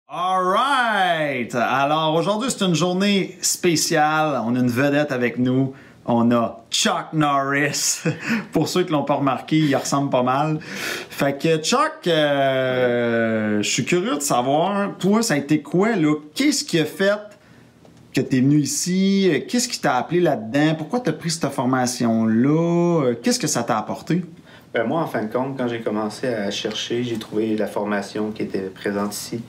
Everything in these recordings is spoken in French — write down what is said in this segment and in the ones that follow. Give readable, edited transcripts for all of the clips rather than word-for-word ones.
Alright! Alors aujourd'hui c'est une journée spéciale, on a une vedette avec nous, on a Chuck Norris. Pour ceux qui l'ont pas remarqué, il ressemble pas mal. Fait que Chuck, je suis curieux de savoir, toi ça a été quoi là? Qu'est-ce qui a fait que tu es venu ici? Qu'est-ce qui t'a appelé là-dedans? Pourquoi tu as pris cette formation-là? Qu'est-ce que ça t'a apporté? Ben moi, en fin de compte, quand j'ai commencé à chercher, j'ai trouvé la formation qui était présente ici.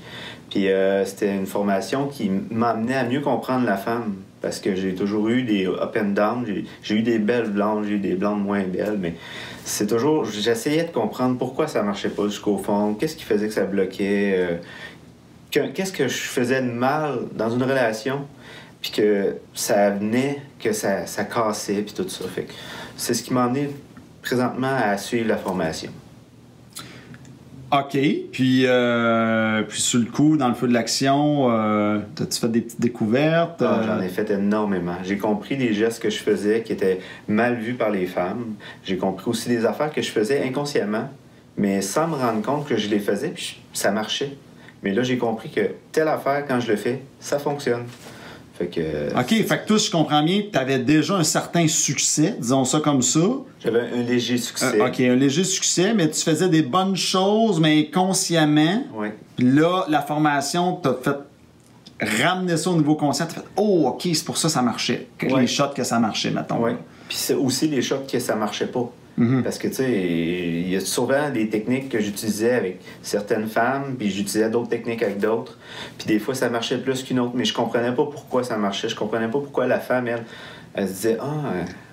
Puis c'était une formation qui m'amenait à mieux comprendre la femme. Parce que j'ai toujours eu des up and down. J'ai eu des belles blondes, j'ai eu des blondes moins belles. Mais c'est toujours... J'essayais de comprendre pourquoi ça marchait pas jusqu'au fond. Qu'est-ce qui faisait que ça bloquait. Qu'est-ce que je faisais de mal dans une relation. Puis que ça venait, que ça cassait, puis tout ça. Fait que c'est ce qui m'a amené présentement à suivre la formation. OK. Puis sur le coup, dans le feu de l'action, t'as-tu fait des petites découvertes? Ah, j'en ai fait énormément. J'ai compris des gestes que je faisais qui étaient mal vus par les femmes. J'ai compris aussi des affaires que je faisais inconsciemment, mais sans me rendre compte que je les faisais, puis ça marchait. Mais là, j'ai compris que telle affaire, quand je le fais, ça fonctionne. Fait que, OK, fait que toi, si je comprends bien, tu avais déjà un certain succès, disons ça comme ça. J'avais un léger succès. OK, un léger succès, mais tu faisais des bonnes choses, mais consciemment. Oui. Puis là, la formation t'a fait ramener ça au niveau conscient. T'as fait « Oh, OK, c'est pour ça que ça marchait. » Les shots que ça marchait, mettons. Oui. Puis c'est aussi les shots que ça marchait pas. Parce que, tu sais, il y a souvent des techniques que j'utilisais avec certaines femmes, puis j'utilisais d'autres techniques avec d'autres. Puis des fois, ça marchait plus qu'une autre, mais je comprenais pas pourquoi ça marchait. Je comprenais pas pourquoi la femme, elle se disait « Ah,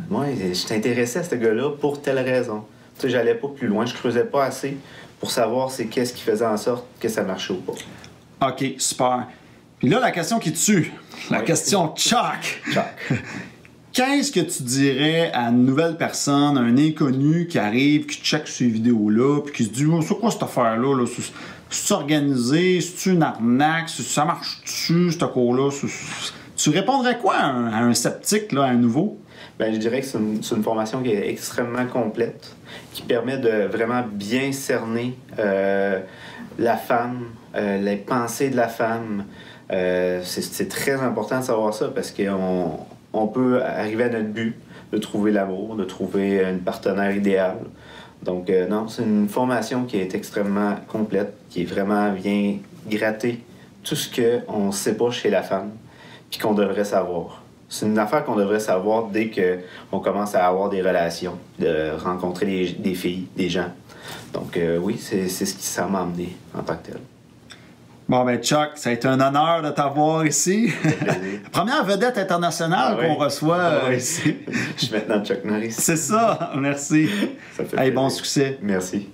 moi, je t'intéressais à ce gars-là pour telle raison. » Tu sais, j'allais pas plus loin, je creusais pas assez pour savoir c'est qu'est-ce qui faisait en sorte que ça marchait ou pas. OK, super. Puis là, la question qui tue, la question Chuck. Chuck. Qu'est-ce que tu dirais à une nouvelle personne, un inconnu qui arrive, qui check ces vidéos-là, puis qui se dit oh, c'est quoi cette affaire-là? Là? C'est organisé? C'est une arnaque? Ça marche-tu, ce cours-là? Tu répondrais quoi à un sceptique, là, à un nouveau? Bien, je dirais que c'est une formation qui est extrêmement complète, qui permet de vraiment bien cerner la femme, les pensées de la femme. C'est très important de savoir ça parce qu'on peut arriver à notre but, de trouver l'amour, de trouver une partenaire idéale. Donc, non, c'est une formation qui est extrêmement complète, qui est vraiment vient gratter tout ce qu'on ne sait pas chez la femme, puis qu'on devrait savoir. C'est une affaire qu'on devrait savoir dès qu'on commence à avoir des relations, de rencontrer des filles, des gens. Donc, oui, c'est ce qui ça m'a amené en tant que tel. Bon, ben Chuck, ça a été un honneur de t'avoir ici. Première vedette internationale qu'on reçoit ici. Je suis maintenant Chuck Norris. C'est ça, merci. Ça fait bon succès. Merci.